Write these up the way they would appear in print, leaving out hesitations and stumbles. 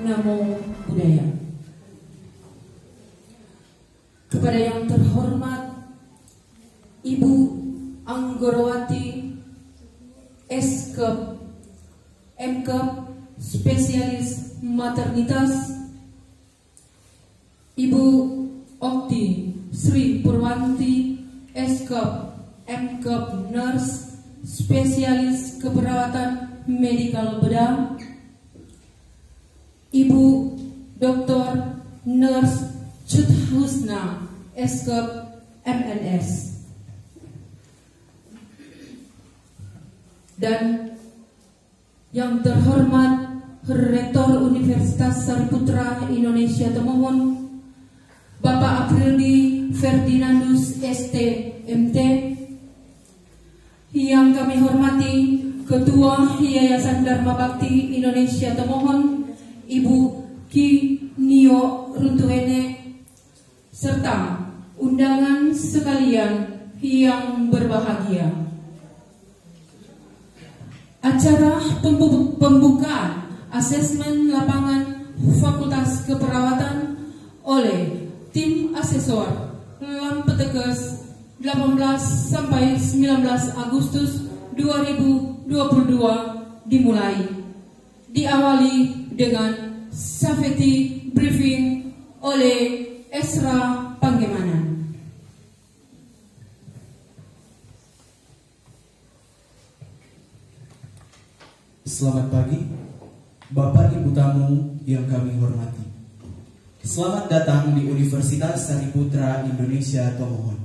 Namo Buddhaya. Kepada yang terhormat Ibu Anggorowati S.Kep, M.Kep, Spesialis Maternitas, Ibu Okti Sri Purwanti S.Kep, M.Kep, Nurse, Spesialis Keperawatan Medikal Bedah, Ibu Dr. Nurse Cut Husna S.Kep, MNS, dan yang terhormat Rektor Universitas Sariputra Indonesia Tomohon, Bapak Aprildi Ferdinandus ST MT, yang kami hormati Ketua Yayasan Dharma Bakti Indonesia Tomohon, Ibu Ki Nio Runtuene, serta undangan sekalian yang berbahagia. Acara pembukaan asesmen lapangan Fakultas Keperawatan oleh tim asesor Lampetekes 18 sampai 19 Agustus 2022 dimulai, diawali dengan safety briefing oleh Esra Panggemanan. Selamat pagi, Bapak Ibu tamu yang kami hormati. Selamat datang di Universitas Sariputra Indonesia Tomohon.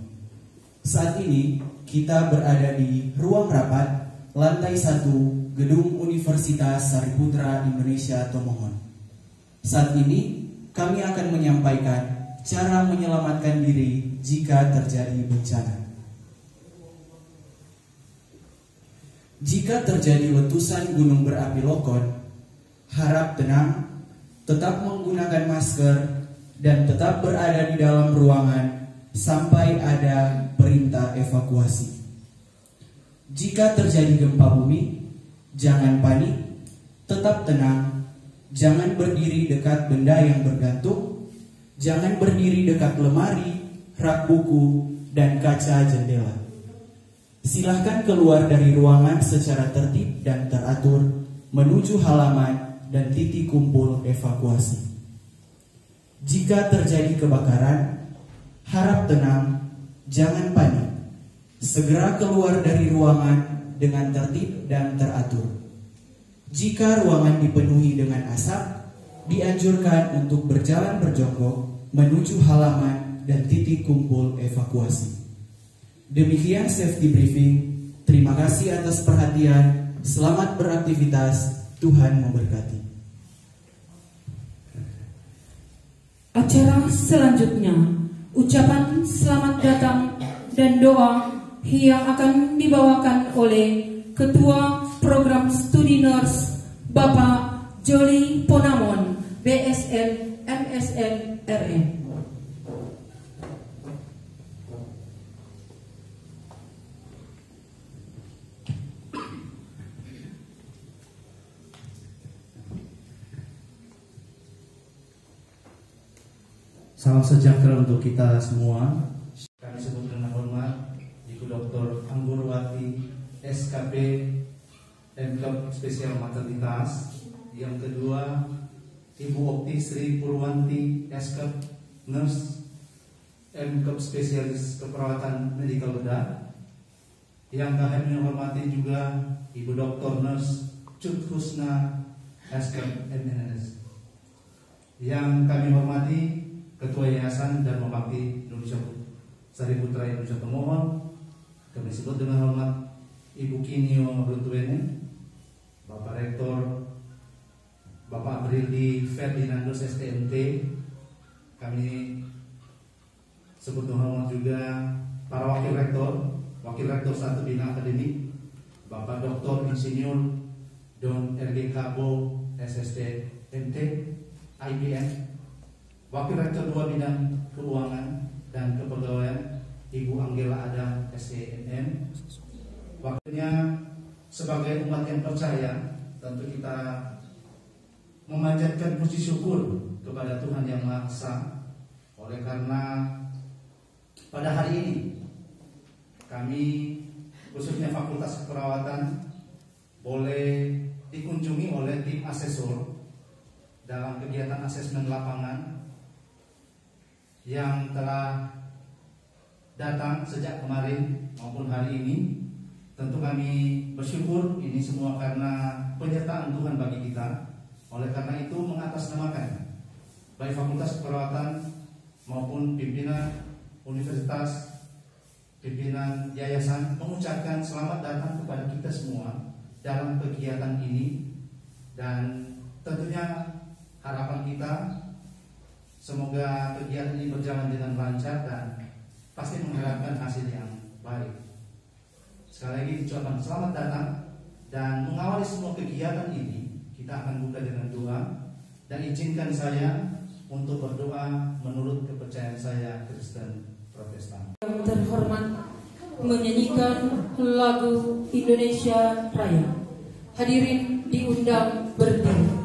Saat ini kita berada di ruang rapat lantai 1 Gedung Universitas Sariputra Indonesia Tomohon. Saat ini kami akan menyampaikan cara menyelamatkan diri jika terjadi bencana. Jika terjadi letusan gunung berapi Lokon, harap tenang, tetap menggunakan masker, dan tetap berada di dalam ruangan sampai ada perintah evakuasi. Jika terjadi gempa bumi, jangan panik, tetap tenang, jangan berdiri dekat benda yang bergantung, jangan berdiri dekat lemari, rak buku, dan kaca jendela. Silahkan keluar dari ruangan secara tertib dan teratur menuju halaman dan titik kumpul evakuasi. Jika terjadi kebakaran, harap tenang, jangan panik. Segera keluar dari ruangan dengan tertib dan teratur. Jika ruangan dipenuhi dengan asap, dianjurkan untuk berjalan berjongkok menuju halaman dan titik kumpul evakuasi. Demikian safety briefing. Terima kasih atas perhatian. Selamat beraktivitas. Tuhan memberkati. Acara selanjutnya, ucapan selamat datang dan doa yang akan dibawakan oleh Ketua Program Studi Nurse Bapak Joli Ponamon, BSN MSN RN. Salam sejahtera untuk kita semua. Kami sebut dengan hormat Ibu Dr. Anggorowati SKP, M.Kep Spesial Maternitas. Yang kedua, Ibu Okti Sri Purwanti S.Kep, Nurse, M.Kep Spesialis Keperawatan Medikal Bedah. Yang kami hormati juga Ibu Dr. Nurse Cut Husna S.Kep, MNS. Yang kami hormati Ketua Yayasan Dharma Bakti Indonesia Sariputra Indonesia Tomohon, kami sebut dengan hormat Ibu Kinio Runtuene, Bapak Rektor Bapak Aprildi Ferdinandus STMT, kami sebut dengan hormat juga para Wakil Rektor 1 Bina Akademik, Bapak Dr. Insinyur Don RG Kabo SST MT IBN, Wakil Rektor 2 Bidang Keuangan dan Kepegawaian Ibu Anggela Adam SENM. Wakilnya sebagai umat yang percaya, tentu kita memanjatkan puji syukur kepada Tuhan Yang Maha Esa, oleh karena pada hari ini kami khususnya Fakultas Keperawatan boleh dikunjungi oleh tim asesor dalam kegiatan asesmen lapangan yang telah datang sejak kemarin maupun hari ini. Tentu kami bersyukur ini semua karena penyertaan Tuhan bagi kita. Oleh karena itu mengatasnamakan baik Fakultas Keperawatan maupun pimpinan universitas, pimpinan yayasan mengucapkan selamat datang kepada kita semua dalam kegiatan ini, dan tentunya harapan kita semoga kegiatan ini berjalan dengan lancar dan pasti mengharapkan hasil yang baik. Sekali lagi diucapkan selamat datang, dan mengawali semua kegiatan ini kita akan buka dengan doa, dan izinkan saya untuk berdoa menurut kepercayaan saya Kristen Protestan. Yang terhormat menyanyikan lagu Indonesia Raya. Hadirin diundang berdiri.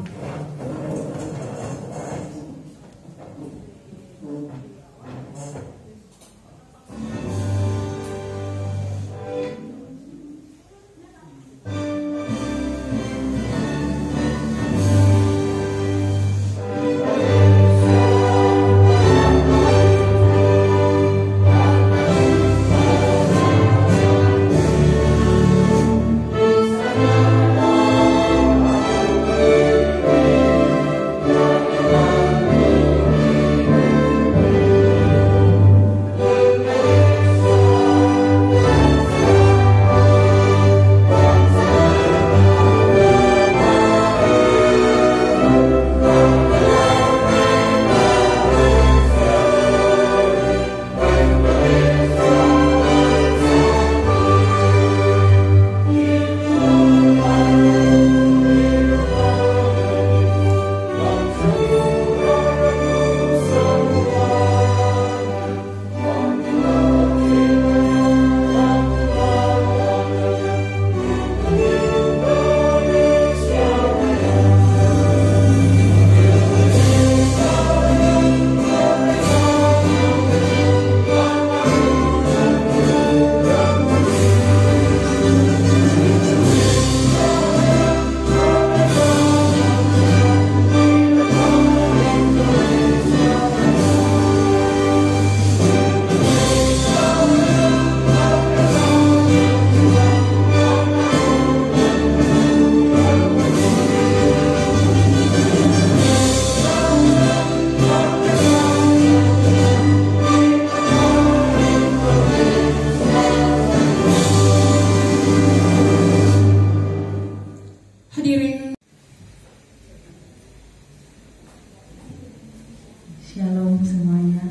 Shalom semuanya.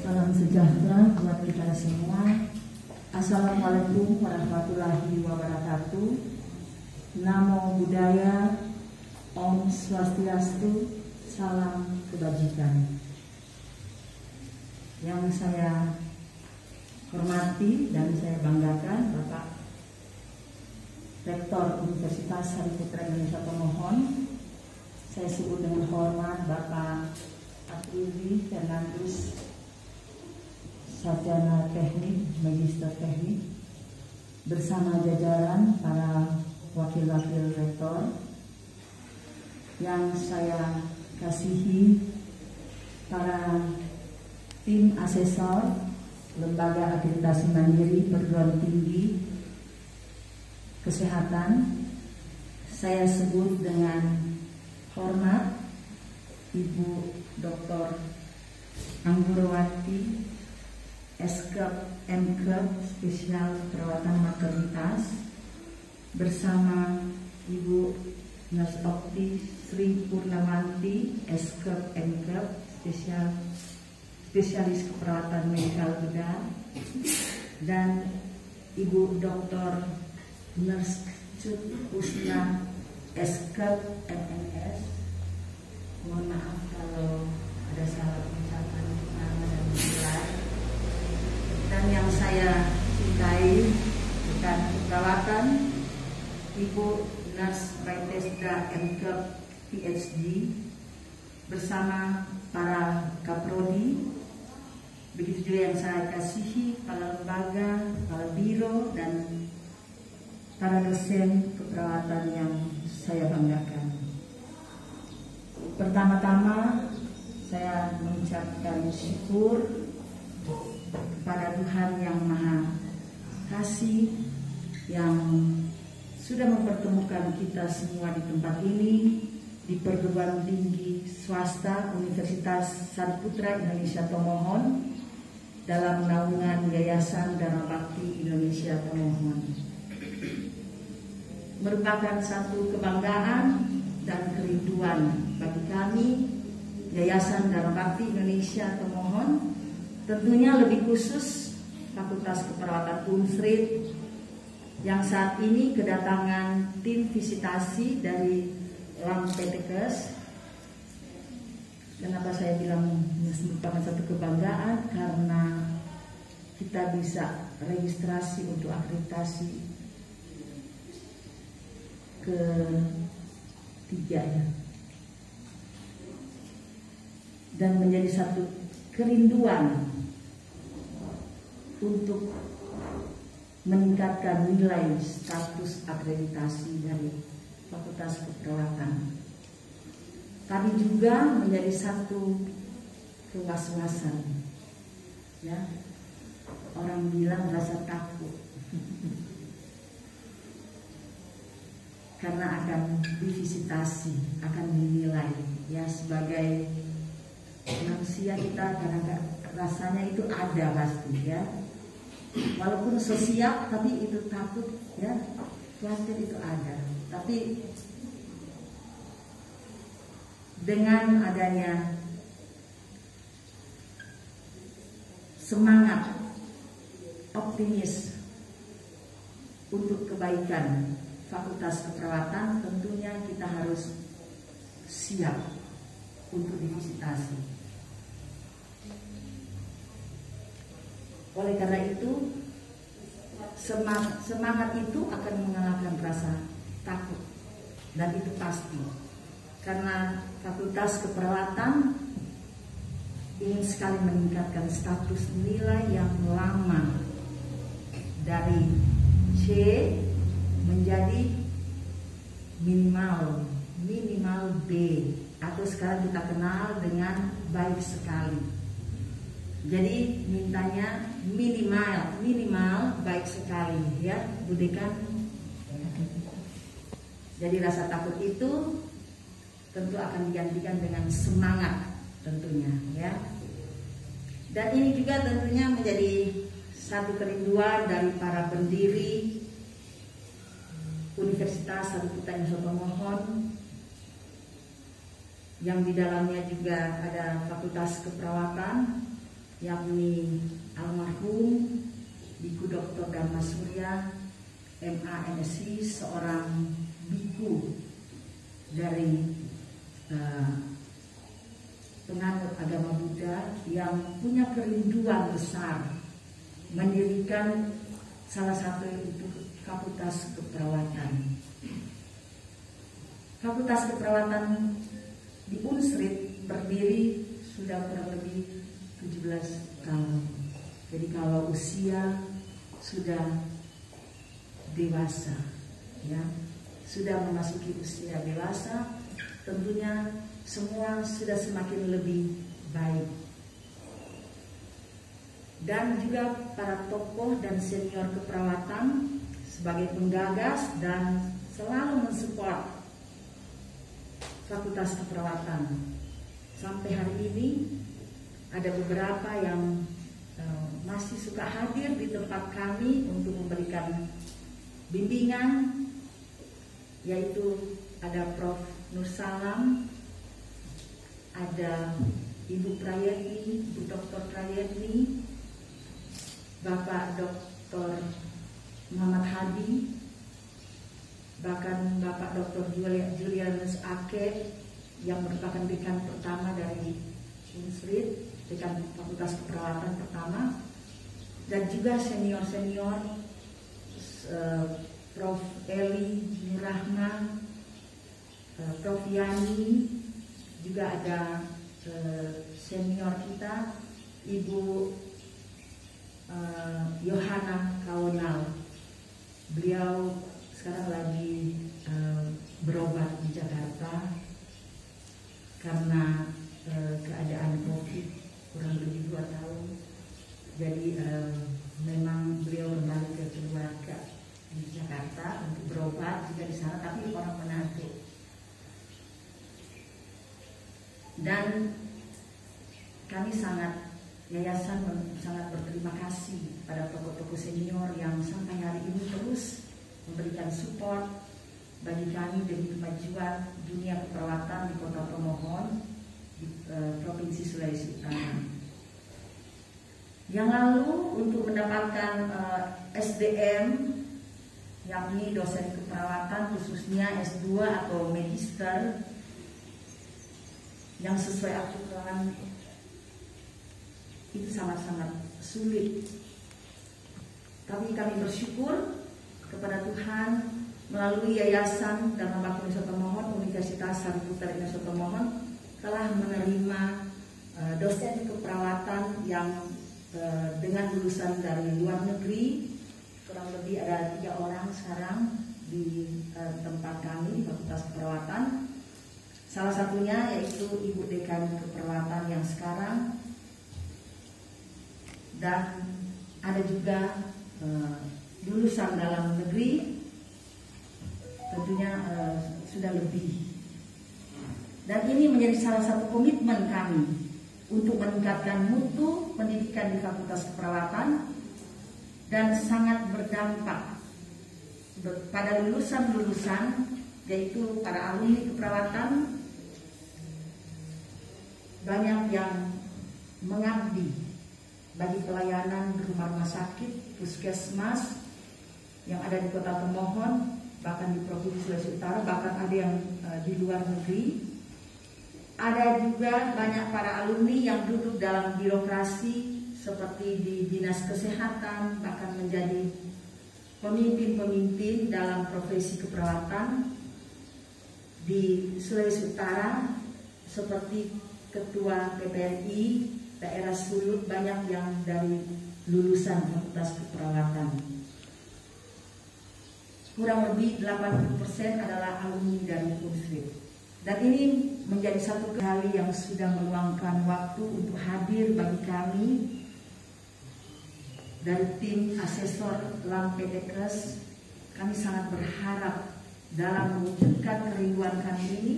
Salam sejahtera buat kita semua. Assalamualaikum warahmatullahi wabarakatuh. Namo Buddhaya, Om Swastiastu, salam kebajikan. Yang saya hormati dan saya banggakan Bapak Rektor Universitas Sariputra Indonesia Pemohon, saya sebut dengan hormat Bapak Aprili Fernandus, Sarjana Teknik, Magister Teknik, bersama jajaran para wakil-wakil rektor yang saya kasihi, para tim asesor Lembaga Akreditasi Mandiri Perguruan Tinggi Kesehatan, saya sebut dengan hormat Ibu Dr. Anggurawati, S.Kep, M.Kep, Spesial Perawatan Maternitas, bersama Ibu Nurse Opti Sri Purnamanti, S.Kep, M.Kep, Spesialis Keperawatan Medikal Bedah, dan Ibu Dr. Nurse Cut Husna, S.Kep, MNS. Mohon maaf kalau ada salah ucapan nama dan nilai. Dan yang saya cintai rekan keperawatan, Ibu Nurse Baitesda M.Kep PhD bersama para kaprodi, begitu juga yang saya kasihi para lembaga, para biro, dan para dosen keperawatan yang saya banggakan. Pertama-tama saya mengucapkan syukur kepada Tuhan yang Maha Kasih yang sudah mempertemukan kita semua di tempat ini, di perguruan tinggi swasta Universitas Sariputra Indonesia Tomohon dalam naungan Yayasan Dharma Bakti Indonesia Tomohon. Merupakan satu kebanggaan dan kerinduan bagi kami Yayasan Dharma Bakti Indonesia Tomohon, tentunya lebih khusus Fakultas Keperawatan Unsrit yang saat ini kedatangan tim visitasi dari Lampetekes. Kenapa saya bilang merupakan satu kebanggaan? Karena kita bisa registrasi untuk akreditasi ketiga ya. Dan menjadi satu kerinduan untuk meningkatkan nilai status akreditasi dari Fakultas Keperawatan. Tadi juga menjadi satu kewas-wasan, ya. Orang bilang rasa takut karena akan divisitasi, akan dinilai, ya, sebagai manusia kita kadang-kadang rasanya itu ada pasti, ya. Walaupun sosial, tapi itu takut, ya, khawatir itu ada. Tapi dengan adanya semangat optimis untuk kebaikan Fakultas Keperawatan, tentunya kita harus siap untuk divisitasi. Oleh karena itu, semangat itu akan mengalahkan rasa takut, dan itu pasti. Karena Fakultas Keperawatan ingin sekali meningkatkan status nilai yang lama dari C menjadi minimal B, atau sekarang kita kenal dengan baik sekali. Jadi mintanya minimal baik sekali, ya, Bu Dekan. Jadi rasa takut itu tentu akan digantikan dengan semangat tentunya, ya. Dan ini juga tentunya menjadi satu kerinduan dari para pendiri Universitas Sariputra Indonesia Tomohon, yang di dalamnya juga ada Fakultas Keperawatan, yakni almarhum Biku Dr. Dharma Surya, MA MSc, seorang biku dari penganut agama Buddha yang punya kerinduan besar mendirikan salah satu itu Fakultas Keperawatan. Fakultas Keperawatan di Unsrit berdiri sudah kurang lebih 17 tahun. Jadi kalau usia sudah dewasa, ya, sudah memasuki usia dewasa, tentunya semua sudah semakin lebih baik. Dan juga para tokoh dan senior keperawatan sebagai penggagas dan selalu mensupport Fakultas Keperawatan. Sampai hari ini ada beberapa yang masih suka hadir di tempat kami untuk memberikan bimbingan, yaitu ada Prof. Nur Salam, ada Ibu Prayetni, Ibu Dr. Prayetni, Bapak Dr. Muhammad Hadi, bahkan Bapak Dr. Julianus Ake yang merupakan dekan pertama dari Unsrit, dekan Fakultas Keperawatan pertama, dan juga senior-senior Prof. Eli Nurrahman, Prof Yani, juga ada senior kita Ibu Yohana Kaunal. Beliau sekarang lagi berobat di Jakarta karena keadaan COVID kurang lebih 2 tahun. Jadi memang beliau kembali ke keluarga di Jakarta untuk berobat juga di sana, tapi orang Manado. Dan kami yayasan sangat berterima kasih pada tokoh-tokoh senior yang sampai hari ini terus memberikan support bagi kami demi kemajuan dunia keperawatan di Kota Tomohon, di Provinsi Sulawesi Utara. Yang lalu untuk mendapatkan SDM, yakni dosen keperawatan khususnya S2 atau magister yang sesuai aturan, itu sangat-sangat sulit. Tapi kami bersyukur kepada Tuhan melalui Yayasan Dharma Bakti Nusa Tomohon, Universitas Sariputra Nusa Tomohon telah menerima dosen keperawatan yang dengan lulusan dari luar negeri. Kurang lebih ada 3 orang sekarang di tempat kami di Fakultas Keperawatan. Salah satunya yaitu Ibu Dekan Keperawatan yang sekarang, dan ada juga lulusan dalam negeri, tentunya sudah lebih. Dan ini menjadi salah satu komitmen kami untuk meningkatkan mutu pendidikan di Fakultas Keperawatan dan sangat berdampak pada lulusan-lulusan, yaitu para alumni keperawatan. Banyak yang mengabdi bagi pelayanan rumah sakit, puskesmas yang ada di Kota Tomohon, bahkan di Provinsi Sulawesi Utara, bahkan ada yang di luar negeri. Ada juga banyak para alumni yang duduk dalam birokrasi seperti di Dinas Kesehatan, bahkan menjadi pemimpin-pemimpin dalam profesi keperawatan di Sulawesi Utara, seperti Ketua PPRI daerah Sulut, banyak yang dari lulusan Fakultas Keperawatan. Kurang lebih 80% adalah alumni dari Unsri. Dan ini menjadi satu kali yang sudah meluangkan waktu untuk hadir bagi kami dari tim asesor LAM PTKes. Kami sangat berharap dalam mewujudkan kerinduan kami ini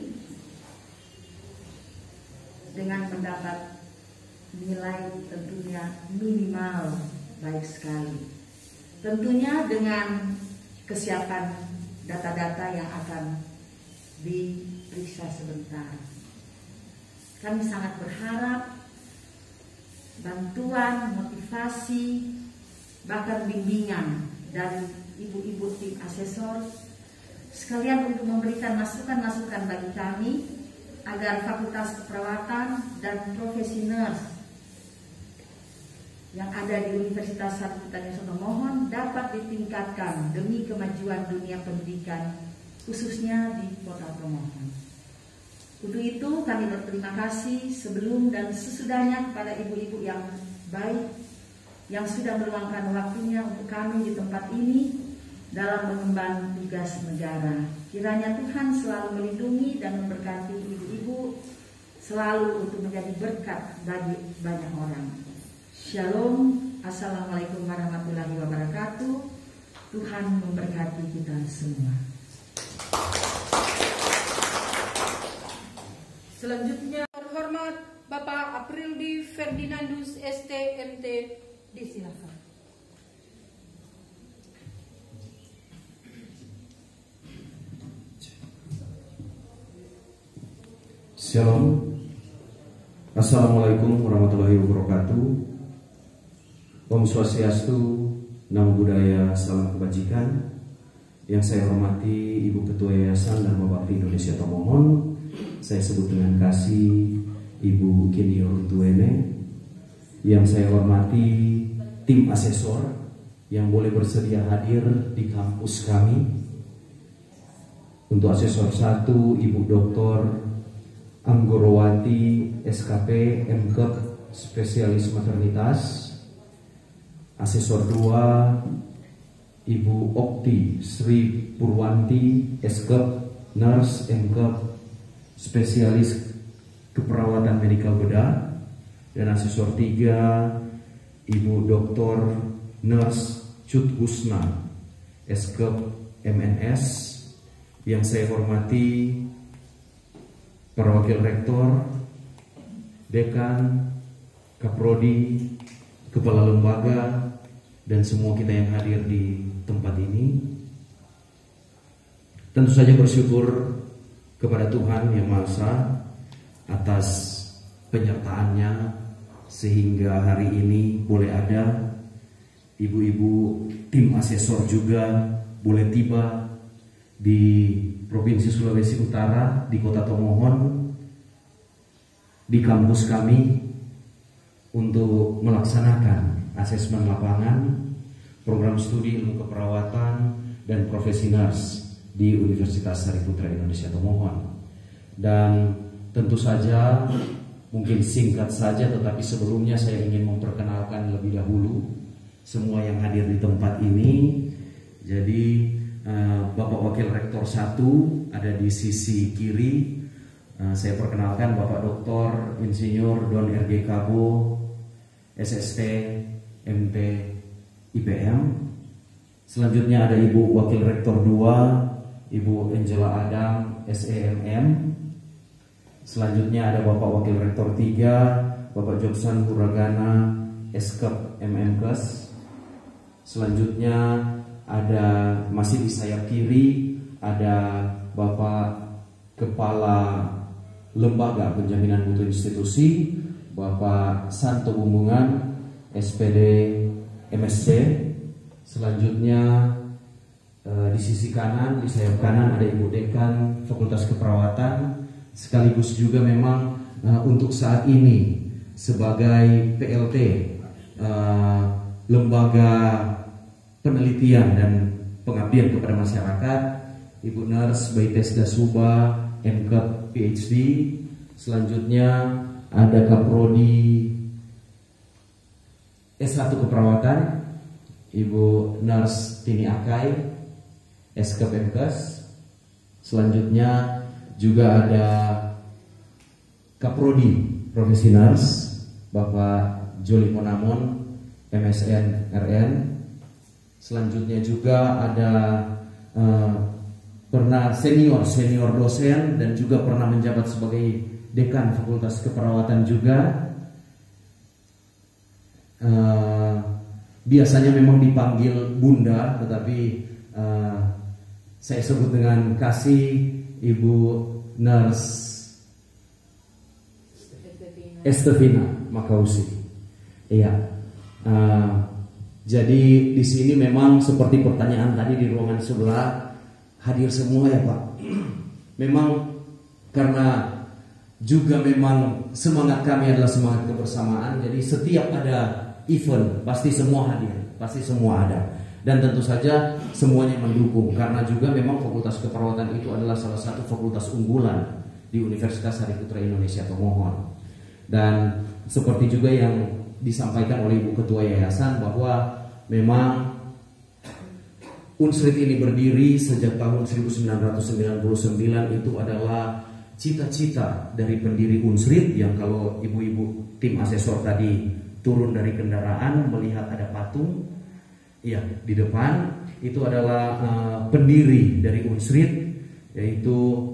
dengan mendapat nilai tentunya minimal baik sekali. Tentunya dengan kesiapan data-data yang akan diperiksa sebentar. Kami sangat berharap bantuan, motivasi, bahkan bimbingan dari ibu-ibu tim asesor sekalian untuk memberikan masukan-masukan bagi kami agar Fakultas Keperawatan dan profesi nurse yang ada di Universitas Sariputra Nusa Tomohon dapat ditingkatkan demi kemajuan dunia pendidikan khususnya di Kota Tomohon. Untuk itu kami berterima kasih sebelum dan sesudahnya kepada ibu-ibu yang baik yang sudah meluangkan waktunya untuk kami di tempat ini dalam mengemban tugas negara. Kiranya Tuhan selalu melindungi dan memberkati ibu-ibu selalu untuk menjadi berkat bagi banyak orang. Shalom, assalamualaikum warahmatullahi wabarakatuh. Tuhan memberkati kita semua. Selanjutnya terhormat Bapak Aprildi Ferdinandus ST MT, disilakan. Shalom, assalamualaikum warahmatullahi wabarakatuh. Om Swastiastu, Namo Buddhaya, salam kebajikan. Yang saya hormati Ibu Ketua Yayasan Dharma Bakti Indonesia Tomohon, saya sebut dengan kasih Ibu Kini Ortuene. Yang saya hormati tim asesor yang boleh bersedia hadir di kampus kami. Untuk asesor 1 Ibu Dr. Anggorowati SKP MKep spesialis maternitas. Asesor 2 Ibu Okti Sri Purwanti SKep Nurse MKep spesialis keperawatan medikal bedah. Dan asesor 3 Ibu Dr. Nurse Cut Husna SKep MNS. Yang saya hormati para wakil rektor, dekan, kaprodi, kepala lembaga, dan semua kita yang hadir di tempat ini. Tentu saja bersyukur kepada Tuhan Yang Maha Esa atas penyertaannya sehingga hari ini boleh ada ibu-ibu tim asesor juga boleh tiba di Provinsi Sulawesi Utara, di Kota Tomohon, di kampus kami untuk melaksanakan asesmen lapangan, program studi ilmu keperawatan dan profesi nurse di Universitas Sariputra Indonesia Tomohon. Dan tentu saja mungkin singkat saja, tetapi sebelumnya saya ingin memperkenalkan lebih dahulu semua yang hadir di tempat ini. Jadi Bapak Wakil Rektor 1 ada di sisi kiri. Saya perkenalkan Bapak Dr. Insinyur Don R.G. Kabo, SST, MT, IPM. Selanjutnya ada Ibu Wakil Rektor 2, Ibu Angela Adam, SEMM. Selanjutnya ada Bapak Wakil Rektor 3, Bapak Joksan Huragana, SKep MMKes. Selanjutnya ada masih di sayap kiri ada Bapak Kepala Lembaga Penjaminan Mutu Institusi, Bapak Santo Bumbungan, SPD MSc. Selanjutnya di sisi kanan, di sayap kanan ada Ibu Dekan Fakultas Keperawatan, sekaligus juga memang untuk saat ini sebagai PLT Lembaga Penelitian dan Pengabdian kepada Masyarakat, Ibu Nurse Baites Dasuba, MKep PhD. Selanjutnya ada Kaprodi S1 Keperawatan, Ibu Nurse Tini Akai, SKep MKes. Selanjutnya juga ada Kaprodi Profesi Nurse, Bapak Joli Monamon, MSN RN. Selanjutnya juga ada pernah senior dosen dan juga pernah menjabat sebagai dekan Fakultas Keperawatan juga. Biasanya memang dipanggil Bunda, tetapi saya sebut dengan kasih Ibu Nurse Estefina Makausi. Iya. Jadi di sini memang seperti pertanyaan tadi di ruangan sebelah, hadir semua ya Pak. Memang karena juga memang semangat kami adalah semangat kebersamaan. Jadi setiap ada event pasti semua hadir, pasti semua ada. Dan tentu saja semuanya mendukung karena juga memang Fakultas Keperawatan itu adalah salah satu fakultas unggulan di Universitas Sariputra Indonesia Tomohon. Dan seperti juga yang disampaikan oleh Ibu Ketua Yayasan bahwa memang Unsrit ini berdiri sejak tahun 1999. Itu adalah cita-cita dari pendiri Unsrit, yang kalau ibu-ibu tim asesor tadi turun dari kendaraan melihat ada patung ya di depan, itu adalah pendiri dari Unsrit, yaitu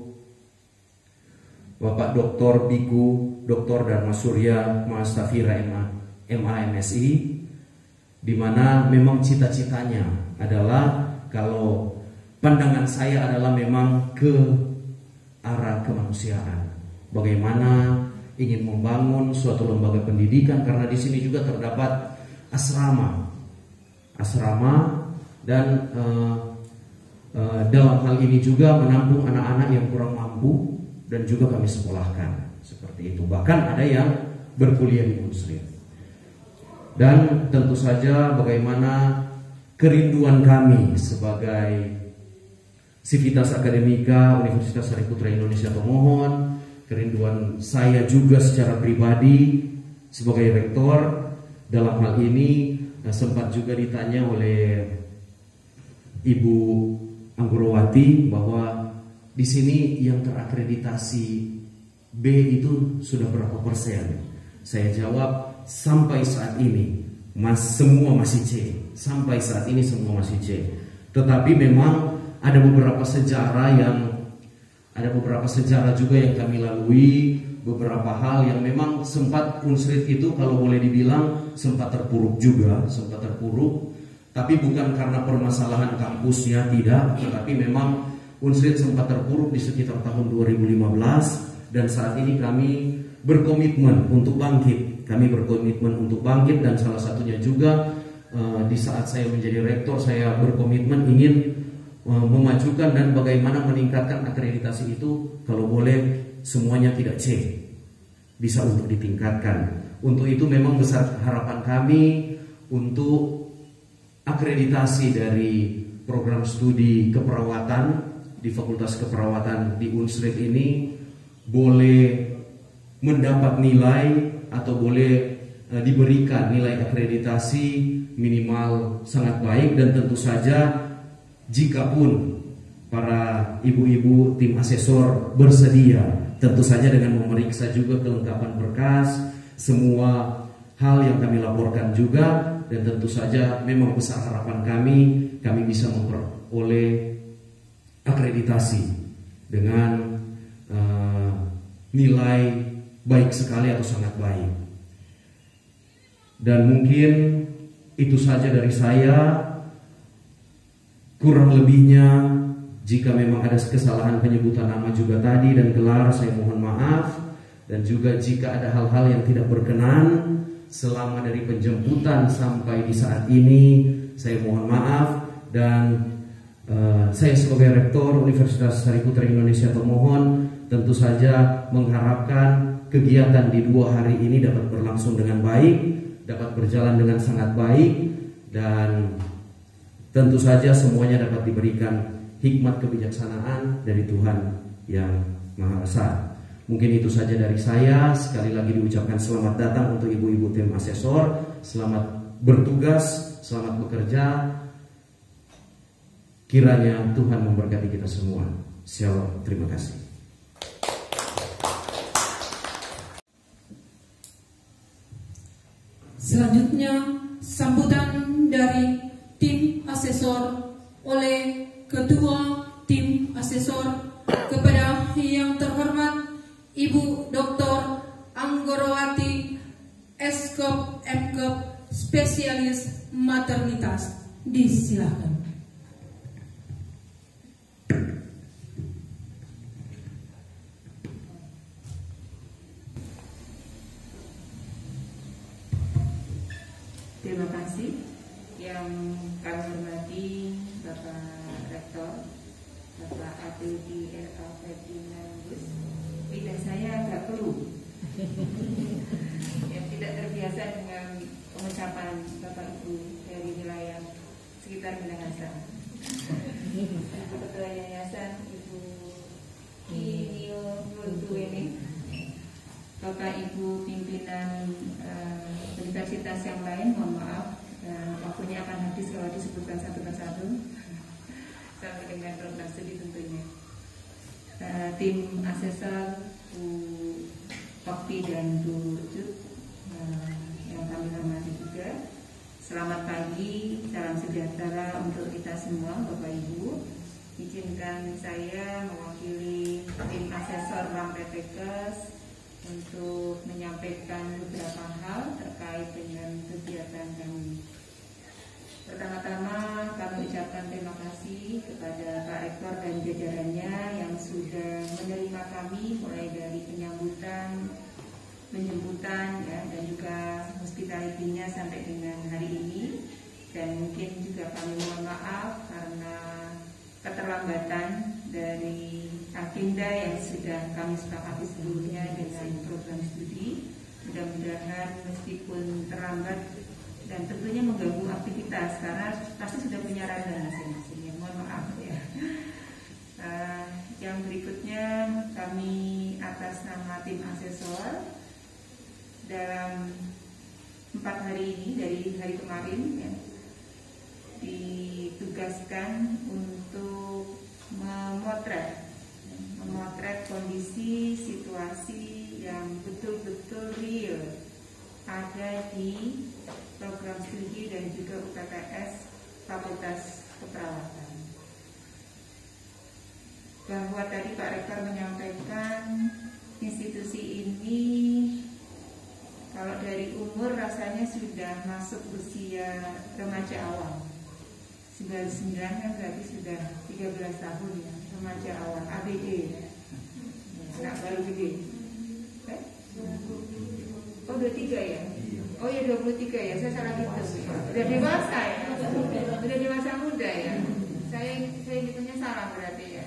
Bapak Dr. Biku Dr. Dharma Surya Mahastafira MA/MSI, di mana memang cita-citanya adalah, kalau pandangan saya adalah memang ke arah kemanusiaan. Bagaimana ingin membangun suatu lembaga pendidikan, karena di sini juga terdapat asrama dan dalam hal ini juga menampung anak-anak yang kurang mampu dan juga kami sekolahkan seperti itu. Bahkan ada yang berkuliah di Unsrit. Dan tentu saja bagaimana kerinduan kami sebagai Sivitas Akademika Universitas Sariputra Indonesia Tomohon, kerinduan saya juga secara pribadi sebagai rektor dalam hal ini. Sempat juga ditanya oleh Ibu Anggorowati bahwa di sini yang terakreditasi B itu sudah berapa persen? Saya jawab sampai saat ini semua masih C. Sampai saat ini semua masih C. Tetapi memang ada beberapa sejarah juga yang kami lalui, beberapa hal yang memang sempat Unsrit itu kalau boleh dibilang sempat terpuruk. Tapi bukan karena permasalahan kampusnya, tidak, tetapi memang Unsrit sempat terpuruk di sekitar tahun 2015, dan saat ini kami berkomitmen untuk bangkit. Dan salah satunya juga di saat saya menjadi rektor, saya berkomitmen ingin memajukan dan bagaimana meningkatkan akreditasi itu, kalau boleh semuanya tidak C, bisa untuk ditingkatkan. Untuk itu memang besar harapan kami untuk akreditasi dari program studi keperawatan di Fakultas Keperawatan di Unsrit ini boleh mendapat nilai atau boleh diberikan nilai akreditasi minimal sangat baik. Dan tentu saja jikapun para ibu-ibu tim asesor bersedia, tentu saja dengan memeriksa juga kelengkapan berkas, semua hal yang kami laporkan juga. Dan tentu saja memang besar harapan kami bisa memperoleh akreditasi dengan nilai baik sekali atau sangat baik. Dan mungkin itu saja dari saya. Kurang lebihnya, jika memang ada kesalahan penyebutan nama juga tadi dan gelar, saya mohon maaf. Dan juga jika ada hal-hal yang tidak berkenan selama dari penjemputan sampai di saat ini, saya mohon maaf. Dan saya sebagai Rektor Universitas Sariputra Indonesia Tomohon tentu saja mengharapkan kegiatan di 2 hari ini dapat berlangsung dengan baik, dapat berjalan dengan sangat baik, dan tentu saja semuanya dapat diberikan hikmat kebijaksanaan dari Tuhan yang Maha Esa. Mungkin itu saja dari saya. Sekali lagi diucapkan selamat datang untuk ibu-ibu tim asesor. Selamat bertugas, selamat bekerja. Kiranya Tuhan memberkati kita semua. Shalom, terima kasih. Selanjutnya, sambutan dari tim asesor oleh Ketua Tim Asesor kepada yang terhormat Ibu Dr. Anggorowati, Eskop Mkop, Spesialis Maternitas. Disilakan. Terima kasih. Yang kami hormati Bapak Rektor, Bapak Abdi R.A. Ferdinandus. Lidah saya agak keluh. Yang tidak terbiasa dengan pengucapan Bapak Ibu dari wilayah sekitar Minahasa. Ketua Yayasan Ibu Kinio Runtu ini, Bapak Ibu pimpinan universitas yang lain, mohon maaf, waktunya akan habis kalau disebutkan satu persatu sampai dengan program studi tentunya. Tim asesor Bu Okti dan Bu Ucup yang kami hormati juga, selamat pagi, salam sejahtera untuk kita semua Bapak Ibu. Izinkan saya mewakili tim asesor Bank PTKes untuk menyampaikan beberapa hal terkait dengan kegiatan kami. Pertama-tama kami ucapkan terima kasih kepada Pak Rektor dan jajarannya yang sudah menerima kami mulai dari penyambutan, penjemputan, ya, dan juga hospitality-nya sampai dengan hari ini. Dan mungkin juga kami mohon maaf karena keterlambatan dari agenda yang sudah kami sepakati sebelumnya dengan program studi. Mudah-mudahan meskipun terlambat dan tentunya mengganggu aktivitas karena pasti sudah punya radar masing-masing. Mohon maaf ya. Yang berikutnya kami atas nama tim asesor dalam 4 hari ini dari hari kemarin ya, ditugaskan untuk memotret kondisi situasi yang betul-betul real ada di program studi dan juga UPPS Fakultas Keperawatan. Bahwa tadi Pak Rektor menyampaikan institusi ini kalau dari umur rasanya sudah masuk usia remaja awal. 99 kan berarti sudah 13 tahun ya, remaja awal, ABG ya. Anak baru gede. Oh 23 ya? Oh ya 23 ya, saya salah hitung. Udah dewasa ya? Udah dewasa muda ya? Saya hitungnya salah berarti ya.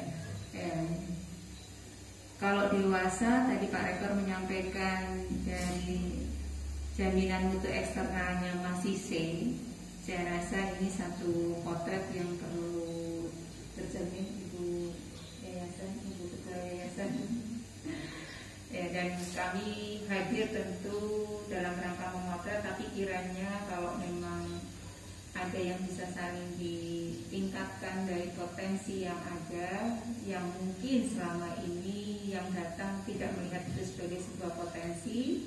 Kalau dewasa tadi Pak Rektor menyampaikan dari jaminan mutu eksternalnya masih C. Saya rasa ini satu potret yang perlu tercermin Ibu Yayasan, Ibu Ketua Yayasan. Ya, dan kami hadir tentu dalam rangka memotret, tapi kiranya kalau memang ada yang bisa saling ditingkatkan dari potensi yang ada, yang mungkin selama ini yang datang tidak melihat itu sebagai sebuah potensi,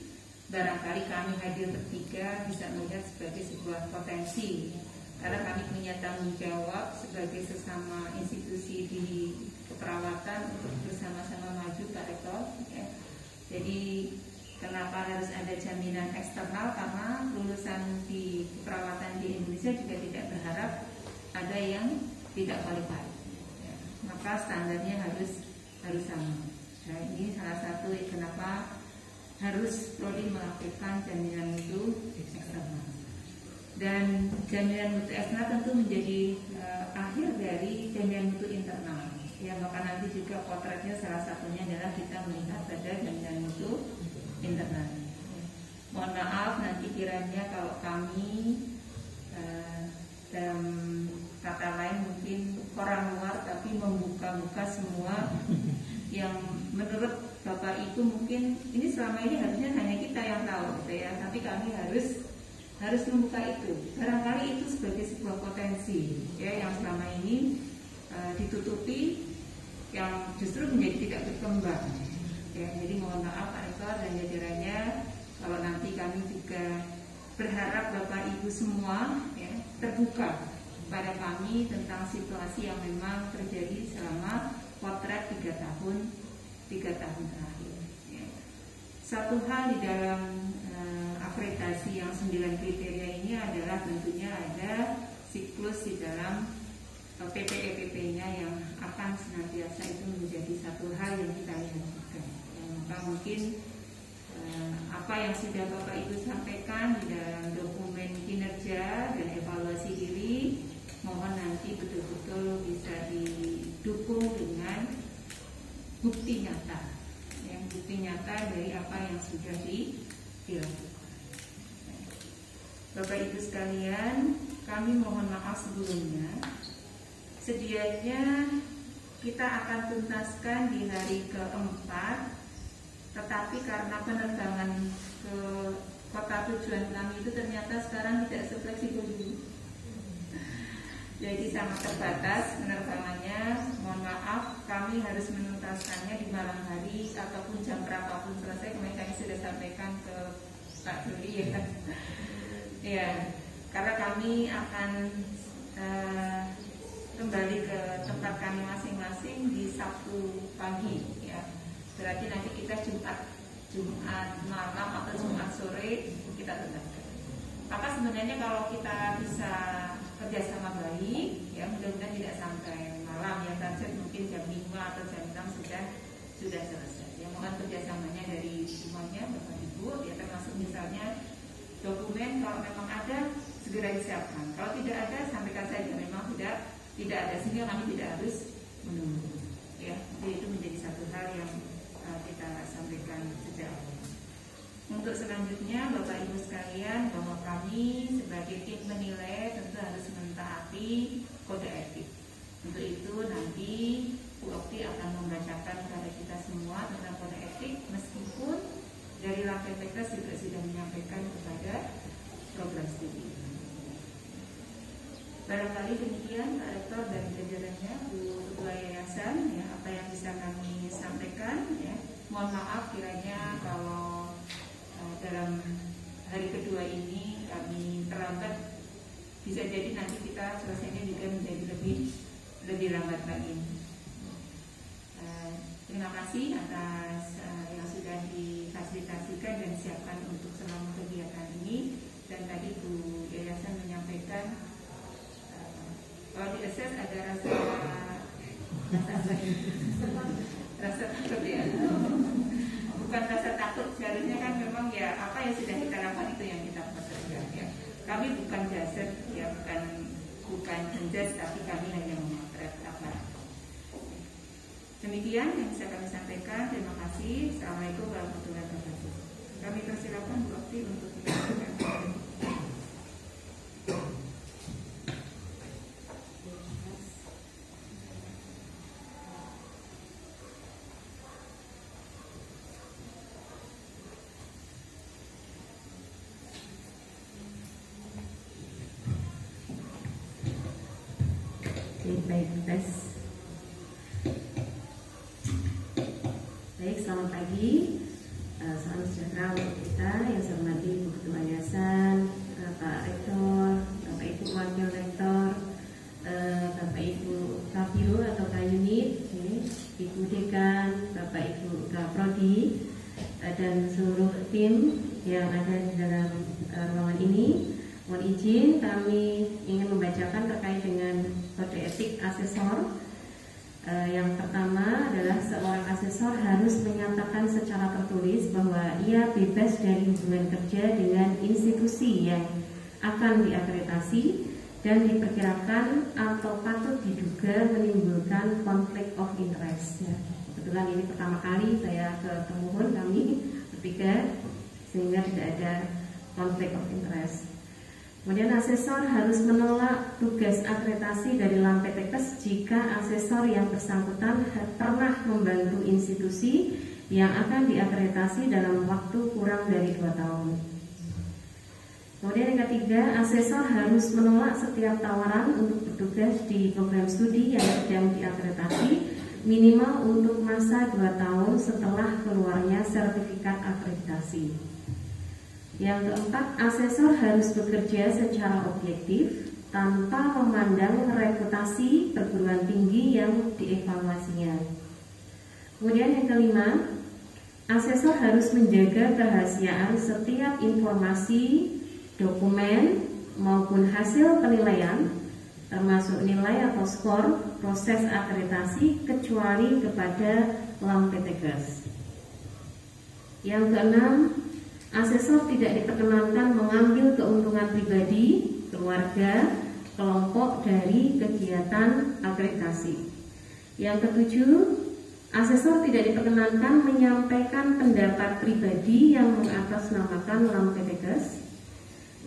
barangkali kami hadir bertiga bisa melihat sebagai sebuah potensi, karena kami punya tanggung jawab sebagai sesama institusi di keperawatan untuk bersama-sama maju, Pak Rektor ya. Jadi kenapa harus ada jaminan eksternal, karena lulusan di keperawatan di Indonesia juga tidak berharap ada yang tidak qualified ya. Maka standarnya harus sama. Nah ini salah satu kenapa harus prodi melakukan jaminan mutu eksternal. Dan jaminan mutu eksternal tentu menjadi akhir dari jaminan mutu internal. Ya, maka nanti juga potretnya salah satunya adalah kita melihat pada jaminan mutu internal. Mohon maaf nanti kiranya kalau kami dalam kata lain mungkin orang luar tapi membuka-buka semua yang menurut Bapak Ibu mungkin ini selama ini harusnya hanya kita yang tahu gitu ya, tapi kami harus membuka itu. Barangkali itu sebagai sebuah potensi ya yang selama ini ditutupi, yang justru menjadi tidak berkembang ya. Jadi mohon maaf Pak Rektor dan jajarannya, kalau nanti kami juga berharap Bapak Ibu semua ya, terbuka pada kami tentang situasi yang memang terjadi selama potret 3 tahun terakhir ya. Satu hal di dalam akreditasi yang 9 kriteria ini adalah tentunya ada siklus di dalam PPE-PP-nya yang akan senantiasa itu menjadi satu hal yang kita lihat juga ya. Maka mungkin apa yang sudah Bapak Ibu sampaikan di dalam dokumen kinerja dan evaluasi diri, mohon nanti betul-betul bisa didukung dengan bukti nyata, yang bukti nyata dari apa yang sudah dilakukan. Bapak Ibu sekalian, kami mohon maaf sebelumnya. Sedianya kita akan tuntaskan di hari ke-4, tetapi karena penerbangan ke kota tujuan kami itu ternyata sekarang tidak sefleksibel dulu. Jadi sangat terbatas penerbangannya. Mohon maaf, kami harus menuntaskannya di malam hari ataupun jam berapapun selesai. Kemarin kami sudah sampaikan ke Pak Duli ya. Ya, karena kami akan kembali ke tempat kami masing-masing di Sabtu pagi ya. Berarti nanti kita Jumat malam atau Jumat sore kita tuntaskan. Maka sebenarnya kalau kita bisa kerjasama baik ya, mudah-mudahan tidak sampai malam ya, target mungkin jam 5 atau jam 6 sudah selesai ya. Mohon kerjasamanya dari semuanya Bapak Ibu ya, termasuk misalnya dokumen kalau memang ada segera disiapkan, kalau tidak ada sampaikan saja memang tidak ada, sehingga kami tidak harus menunggu ya. Jadi itu menjadi satu hal yang kita sampaikan sejak awal. Untuk selanjutnya Bapak Ibu sekalian, bahwa kami sebagai tim menilai tentu harus mentaati kode etik. Untuk itu nanti UOKTI pasti akan membacakan kepada kita semua tentang kode etik, meskipun dari LAMPTKes juga sudah menyampaikan kepada program studi. Barangkali demikian Pak Rektor dan jajarannya, Bu Ketua Yayasan, ya, apa yang bisa kami sampaikan. Ya. Mohon maaf kiranya kalau dalam hari kedua ini kami terlambat, bisa jadi nanti kita selesainya juga menjadi lebih lambat lagi. Terima kasih atas yang sudah difasilitasikan dan disiapkan untuk selama kegiatan ini. Dan tadi Bu Yayasan menyampaikan kalau di SS ada rasa takut ya. Bukan rasa takut, seharusnya kan memang ya apa yang sudah kita lakukan itu yang kita pekerjakan. Ya. Kami bukan jaset, ya bukan menjas, tapi kami hanya memotret apa. Demikian yang bisa kami sampaikan. Terima kasih. Assalamualaikum warahmatullahi wabarakatuh. Kami persilakan Bu Okti untuk menyampaikan. Baik, tes. Baik, selamat pagi. Salam sejahtera untuk kita yang saya hormati Bu Ketua Yayasan, Pak Rektor, Bapak Ibu Wakil Rektor, Bapak Ibu Kabiro atau Kayunit, Ibu Dekan, Bapak Ibu Kaprodi, dan seluruh tim yang ada di dalam ruangan ini. Mohon izin, kami ingin membacakan terkait dengan kode etik asesor. Yang pertama adalah seorang asesor harus menyatakan secara tertulis bahwa ia bebas dari hubungan kerja dengan institusi yang akan diakreditasi dan diperkirakan atau patut diduga menimbulkan konflik of interest. Ya, kebetulan ini pertama kali saya ke pemohon kami bertiga, sehingga tidak ada konflik of interest. Kemudian asesor harus menolak tugas akreditasi dari LAMPTKes jika asesor yang bersangkutan pernah membantu institusi yang akan diakreditasi dalam waktu kurang dari 2 tahun. Kemudian yang ketiga, asesor harus menolak setiap tawaran untuk bertugas di program studi yang sedang diakreditasi minimal untuk masa 2 tahun setelah keluarnya sertifikat akreditasi. Yang keempat, asesor harus bekerja secara objektif tanpa memandang reputasi perguruan tinggi yang dievaluasinya. Kemudian yang kelima, asesor harus menjaga kerahasiaan setiap informasi, dokumen maupun hasil penilaian, termasuk nilai atau skor proses akreditasi kecuali kepada LAMPTKes. Yang keenam, asesor tidak diperkenankan mengambil keuntungan pribadi, keluarga, kelompok dari kegiatan akreditasi. Yang ketujuh, asesor tidak diperkenankan menyampaikan pendapat pribadi yang mengatasnamakan LAMPTKes.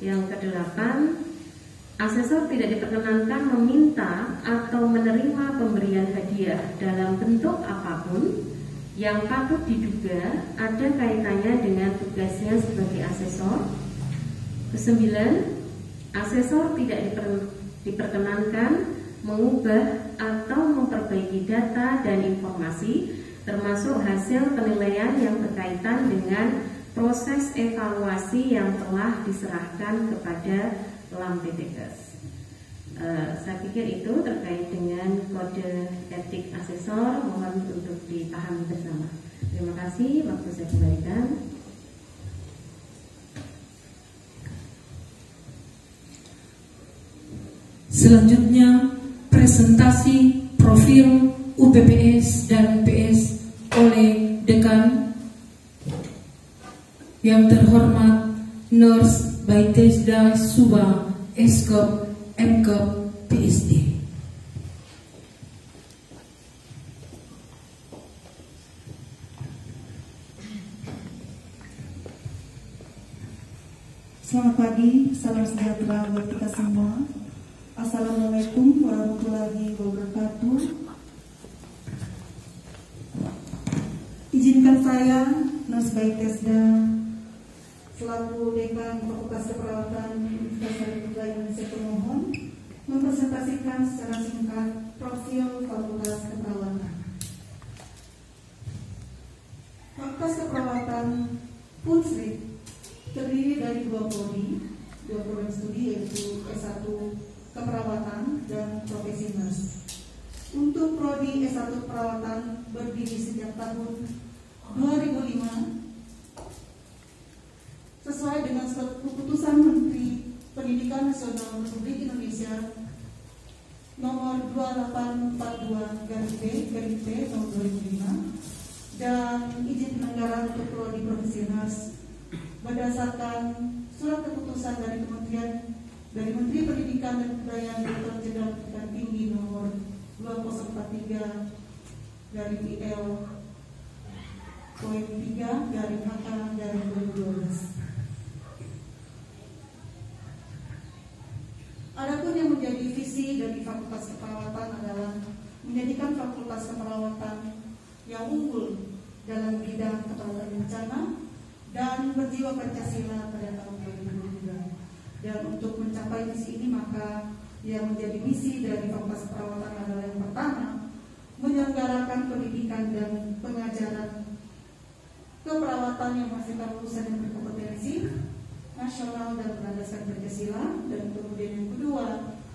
Yang kedelapan, asesor tidak diperkenankan meminta atau menerima pemberian hadiah dalam bentuk apapun yang patut diduga ada kaitannya dengan tugasnya sebagai asesor. Kesembilan, asesor tidak diperkenankan mengubah atau memperbaiki data dan informasi termasuk hasil penilaian yang berkaitan dengan proses evaluasi yang telah diserahkan kepada LAMPTKes. Saya pikir itu terkait dengan kode etik asesor, mohon untuk dipahami bersama. Terima kasih, waktu saya kembalikan. Selanjutnya, presentasi profil UPPS dan PS oleh Dekan yang terhormat Nurse Baitesda Suba, Eskop MKop PSD. Selamat pagi, salam sejahtera buat kita semua. Assalamualaikum warahmatullahi wabarakatuh. Izinkan saya, Nurse Baitesda, selaku Dekan Fakultas Keperawatan Universitas Indonesia termohon mempresentasikan secara singkat profil Fakultas Keperawatan. Fakultas Keperawatan Punsri terdiri dari dua program studi yaitu S1 Keperawatan dan Profesi Nurse. Untuk prodi S1 Keperawatan berdiri sejak tahun 2005 sesuai dengan keputusan Menteri Pendidikan Nasional Republik Indonesia nomor 2842/P tahun 2005 dan izin penyelenggaraan untuk prodi Profesi Nurse berdasarkan surat keputusan dari Menteri Pendidikan dan Kebudayaan Direktur Jenderal Pendidikan Tinggi nomor 2043/PL.3/HK/2012. Adapun yang menjadi visi dari Fakultas Keperawatan adalah menjadikan Fakultas Keperawatan yang unggul dalam bidang keperawatan bencana dan berjiwa Pancasila pada tahun 2022. Dan untuk mencapai misi ini maka yang menjadi misi dari Fakultas Keperawatan adalah yang pertama, menyelenggarakan pendidikan dan pengajaran keperawatan yang menghasilkan lulusan yang berkompetensi nasional dan berdasarkan Pancasila, dan kemudian yang kedua,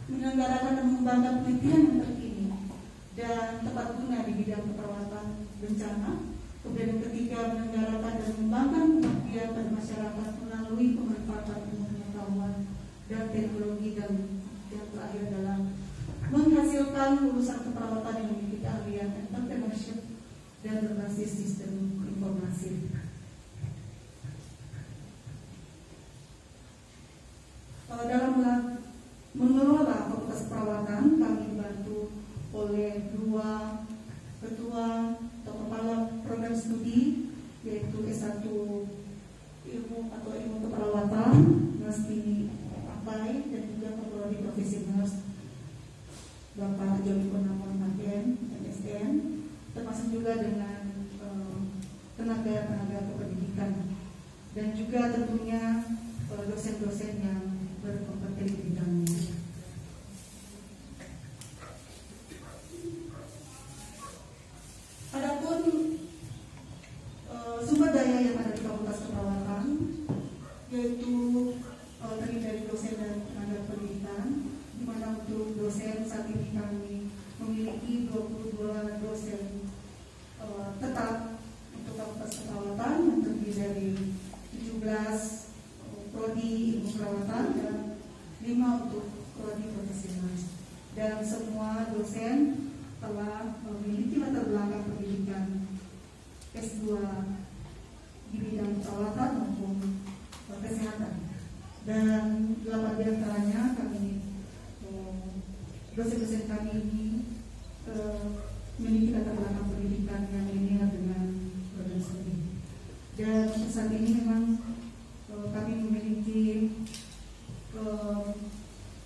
menyelenggarakan dan mengembangkan penelitian yang terkini dan tepat guna di bidang keperawatan bencana. Kemudian yang ketiga, menyelenggarakan dan mengembangkan pengabdian pada masyarakat melalui pemanfaatan ilmu pengetahuan dan teknologi, dan yang terakhir adalah menghasilkan lulusan keperawatan yang memiliki keahlian entrepreneurship dan berbasis sistem informasi. Dalam mengelola Fakultas Keperawatan, kami dibantu oleh dua ketua atau kepala program studi, yaitu S1 Ilmu Keperawatan, Nurse Apai, dan juga Prodi Profesi Nurse Bapak Joni Purnamon Magen, MSN, termasuk juga dengan tenaga kependidikan, dan juga tentunya dosen-dosen yang berkompeten di bidangnya. Adapun sumber daya yang ada di Fakultas Keperawatan yaitu terdiri dari dosen dan tenaga pendidikan, di mana untuk dosen saat ini kami memiliki 22 dosen tetap untuk Fakultas Keperawatan yang terdiri dari 17 prodi ilmu perawatan dan 5 untuk prodi profesi nurse, dan semua dosen telah memiliki latar belakang pendidikan S2 di bidang perawatan maupun kesehatan, dan 8 diantaranya kami dosen-dosen kami ini memiliki latar belakang pendidikan yang linear dengan program studi. Dan saat ini memang kami memiliki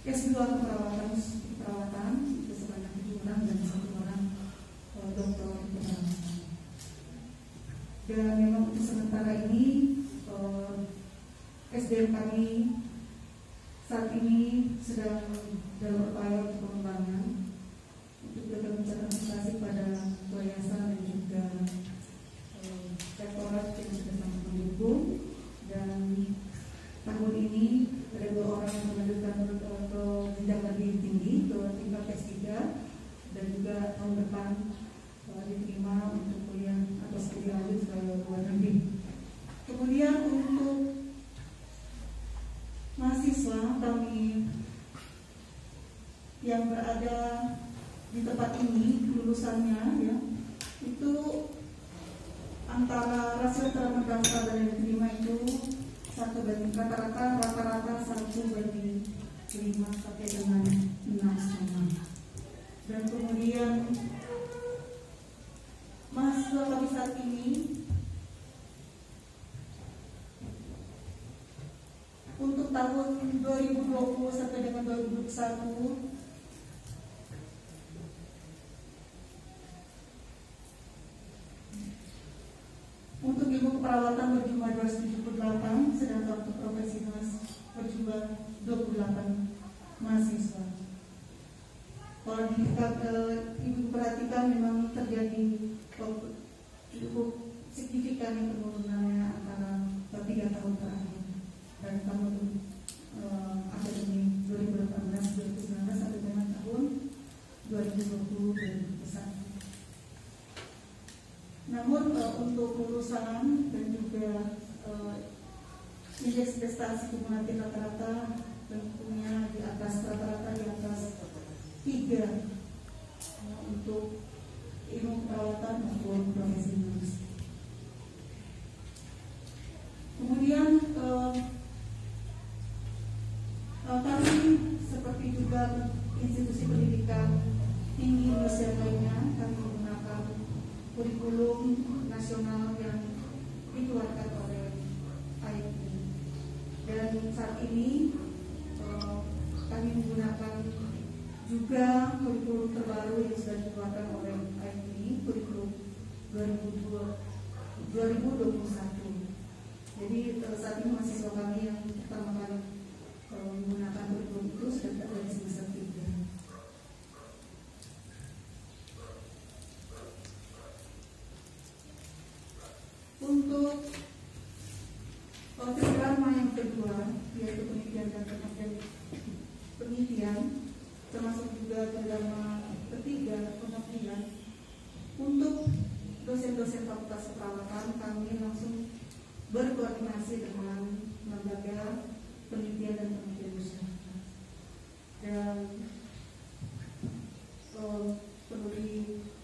S2 keperawatan itu sebanyak 7 orang dan 1 orang dokter keperawatan. Dan memang untuk sementara ini SDM kami saat ini sedang dalam upaya untuk pengembangan untuk dapat mencatat prestasi pada yayasan dan juga rektorat yang sudah sangat mendukung. Dan tahun ini ada 2 orang yang melanjutkan ke jenjang lebih tinggi ke tingkat S3, dan juga tahun depan diterima untuk kuliah atau studi lanjut ke luar negeri. Kemudian untuk mahasiswa kami yang berada di tempat ini, lulusannya ya itu antara rasio antara mendaftar dan yang diterima itu 1 rata-rata 1/5 sampai dengan 6,5. Dan kemudian mahasiswa kami saat ini untuk tahun 2020 sampai dengan 2021 2021 untuk perawatan berjumlah 278, sedangkan untuk profesi nurse berjumlah 28 mahasiswa. Kalau Ibu perhatikan memang terjadi cukup signifikan penurunannya antara 3 tahun terakhir dari tahun akademi 2018-2019 sampai dengan tahun 2020-2021. Namun untuk lulusan dan juga indeks prestasi kumulatif rata-rata tentunya di atas rata-rata di atas 3 untuk ilmu perawatan maupun profesi medis. Kemudian kami seperti juga institusi pendidikan tinggi Indonesia lainnya, kami menggunakan kurikulum nasional yang dikeluarkan oleh IT. Dan saat ini kami menggunakan juga kurikulum terbaru yang sudah dikeluarkan oleh IT, kurikulum 2021. Jadi saat ini mahasiswa kami yang pertama kali menggunakan kurikulum itu sudah berada di semester 3. Untuk programa yang kedua, yaitu penelitian dan penelitian, termasuk juga programa ketiga, pengabdian. Untuk dosen-dosen fakultas keperawatan, kami langsung berkoordinasi dengan lembaga penelitian dan penelitian masyarakat. Dan perlu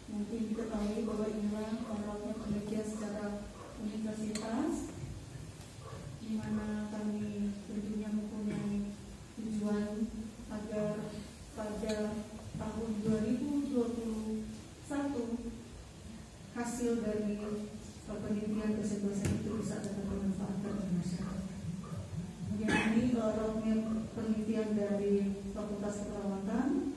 mungkin diketahui bahwa inilah melakukan penelitian secara universitas, di mana kami tentunya mempunyai tujuan agar pada tahun 2021 hasil dari penelitian dosen-dosen itu bisa dapat dimanfaatkan oleh masyarakat. Kemudian ini roadmap penelitian dari Fakultas Keperawatan,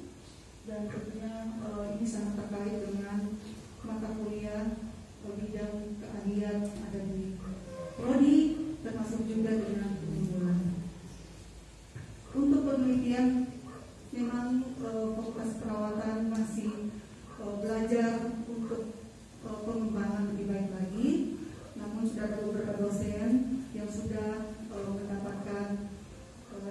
dan tentunya ini sangat terkait dengan mata kuliah bidang keahlian ada di prodi, termasuk juga dengan unggulan. Untuk penelitian memang Fakultas Keperawatan masih belajar untuk pengembangan lebih baik lagi, namun sudah ada beberapa dosen yang sudah mendapatkan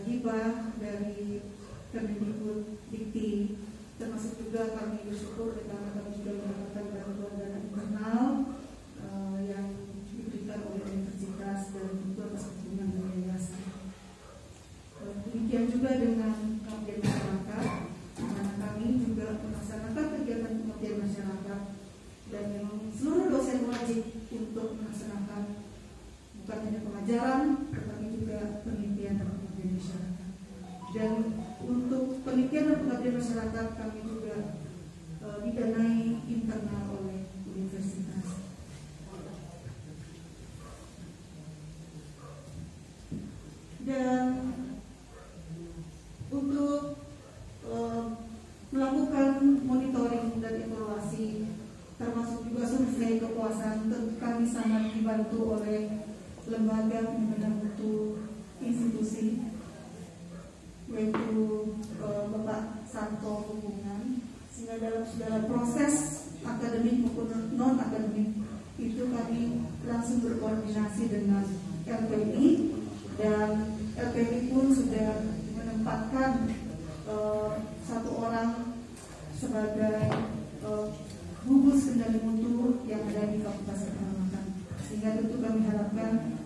hibah dari Kemendikbud Dikti, termasuk juga kami bersyukur karena kami juga mendapatkan bantuan dana internal yang diberikan oleh universitas dan juga persekutuan dan yayasan. Demikian juga dengan pengabdian masyarakat, di mana kami juga melaksanakan kegiatan pengabdian masyarakat, dan memang seluruh dosen wajib untuk melaksanakan bukan hanya pengajaran, tetapi juga penelitian dan pengabdian masyarakat. Dan untuk penelitian dan pengabdian masyarakat kami juga didanai internal oleh universitas. Dan untuk melakukan monitoring dan evaluasi, termasuk juga survei kepuasan, kami sangat dibantu oleh lembaga penyandang mutu institusi, yaitu Bapak Santo Hubungan, sehingga dalam proses akademik maupun non akademik itu kami langsung berkoordinasi dengan LPI, dan LPI pun sudah menempatkan satu orang sebagai gugus kendali mutu yang ada di Fakultas Keperawatan, sehingga tentu kami harapkan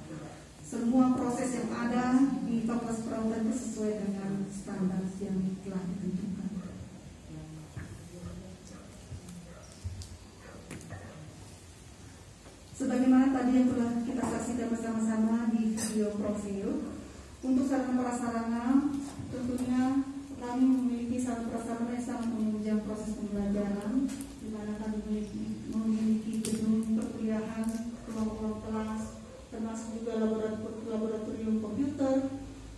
semua proses yang ada di Fakultas Keperawatan itu sesuai dengan standar yang telah ditentukan. Sebagaimana tadi yang telah kita saksikan bersama-sama di video profil, untuk sarana prasarana tentunya kami memiliki sarana prasarana yang sangat menunjang proses pembelajaran, di mana kami memiliki gedung perkuliahan, ruang-ruang kelas, termasuk juga laboratorium komputer,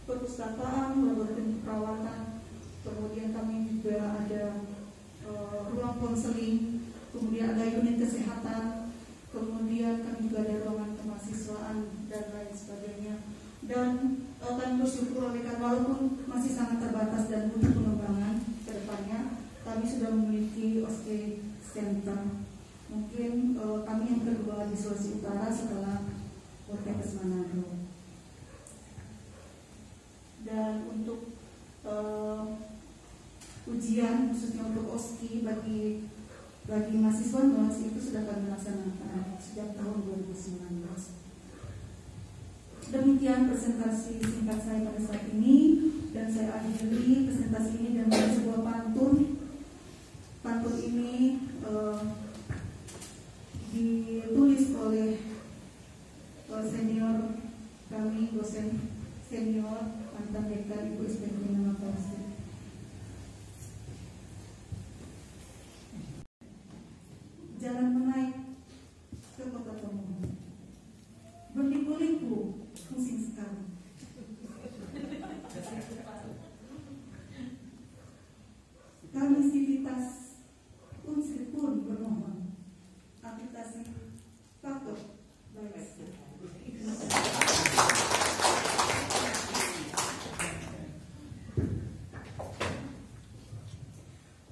perpustakaan, laboratorium perawatan. Kemudian kami juga ada ruang konseling, kemudian ada unit kesehatan, kemudian kami juga ada ruangan kemahasiswaan masih sangat terbatas dan butuh pengembangan ke depannya. Kami sudah memiliki OSCE Center. Mungkin kami yang kedua di Sulawesi Utara setelah Poltekkes Manado. Dan untuk ujian khususnya untuk OSCE bagi mahasiswa NOS itu sudah kami laksanakan sejak tahun 2019. Demikian presentasi singkat saya pada saat ini, dan saya akhiri presentasi ini dengan sebuah pantun. Pantun ini ditulis oleh senior kami, dosen senior mantan dekan Ibu SPM Nama Polsek. Jalan menaik ke Kota Tomohon, berliku-liku pusing sekali. Kami sivitas unsur pun bermohon aplikasi patut baik.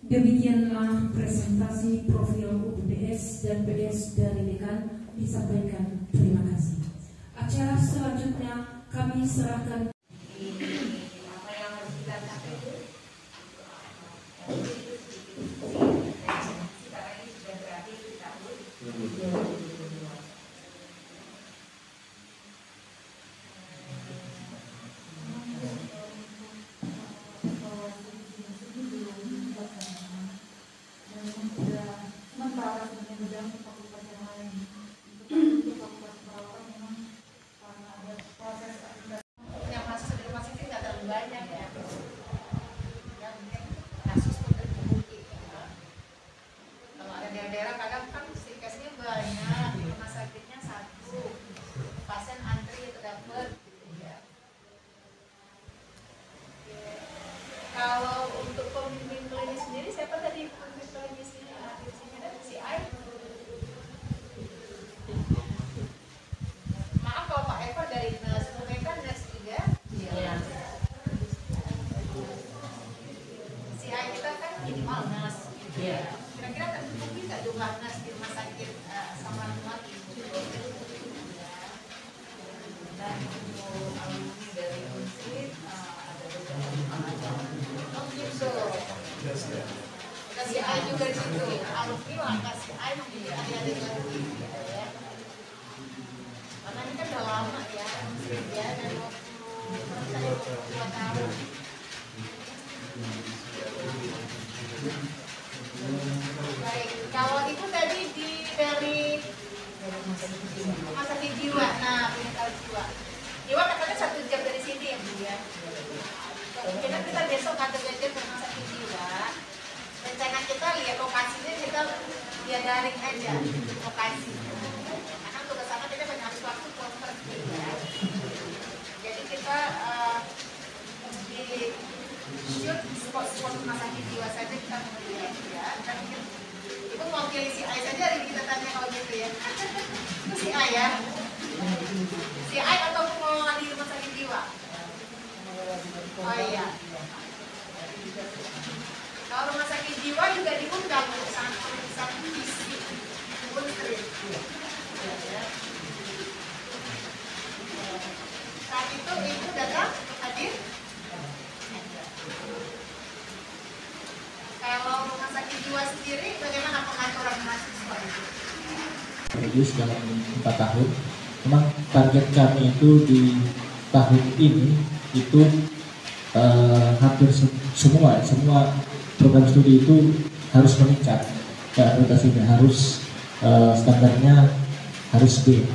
Demikianlah presentasi profil UPDS dan BDS dari dekan disampaikan. Terima kasih. Acara selanjutnya kami serahkan. Apa yang harus kita capai itu? Karena ini sudah berakhir di tahun. Kasih air juga di situ, alhamdulillah kasih air juga ada lagi, ya. Karena ini kan udah lama ya, dari waktu 2 tahun. Baik, kalau itu tadi dari rumah sakit jiwa, nah klinikal jiwa. Jiwa katanya 1 jam dari sini ya Bu ya. Kemungkinan kita besok ada belajar ke rumah sakit jiwa. Rencana kita lihat lokasinya, kita lihat daring aja lokasi. Karena untuk kesana kita banyak harus waktu buat pergi ya. Jadi kita di shoot spot rumah sakit jiwa saja kita melihat ya. Dan itu mau pilih si A saja kita tanya kalau gitu ya. Itu si A ya. Si A atau mau di rumah sakit jiwa? Oh iya. Kalau rumah sakit jiwa juga diundang satu visi Unstreet. Saat itu ibu datang hadir. Kalau rumah sakit jiwa sendiri, bagaimana pengaturan mahasiswa itu? Bagus dalam 4 tahun. Memang target kami itu di tahun ini itu hampir semua program studi itu harus meningkat. Akreditasinya harus standarnya harus B.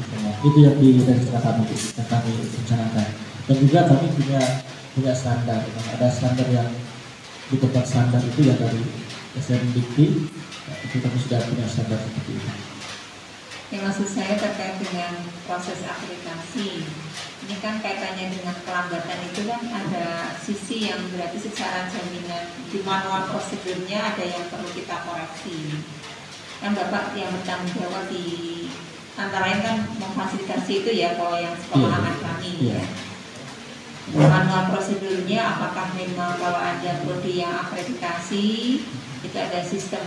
Itu yang dari kami yang kami rencanakan. Dan juga kami punya standar. Ada standar yang di tempat standar itu yang dari SNDP, itu kami sudah punya standar seperti itu. Yang maksud saya terkait dengan proses akreditasi, ini kan kaitannya dengan pelambatan itu kan ada sisi yang berarti secara jaminan di manual prosedurnya ada yang perlu kita koreksi. Kan Bapak yang bertanggung jawab di antara lain kan memfasilitasi itu ya kalau yang sepemahaman kami ya. manual prosedurnya, apakah memang kalau ada prodi yang akreditasi itu ada sistem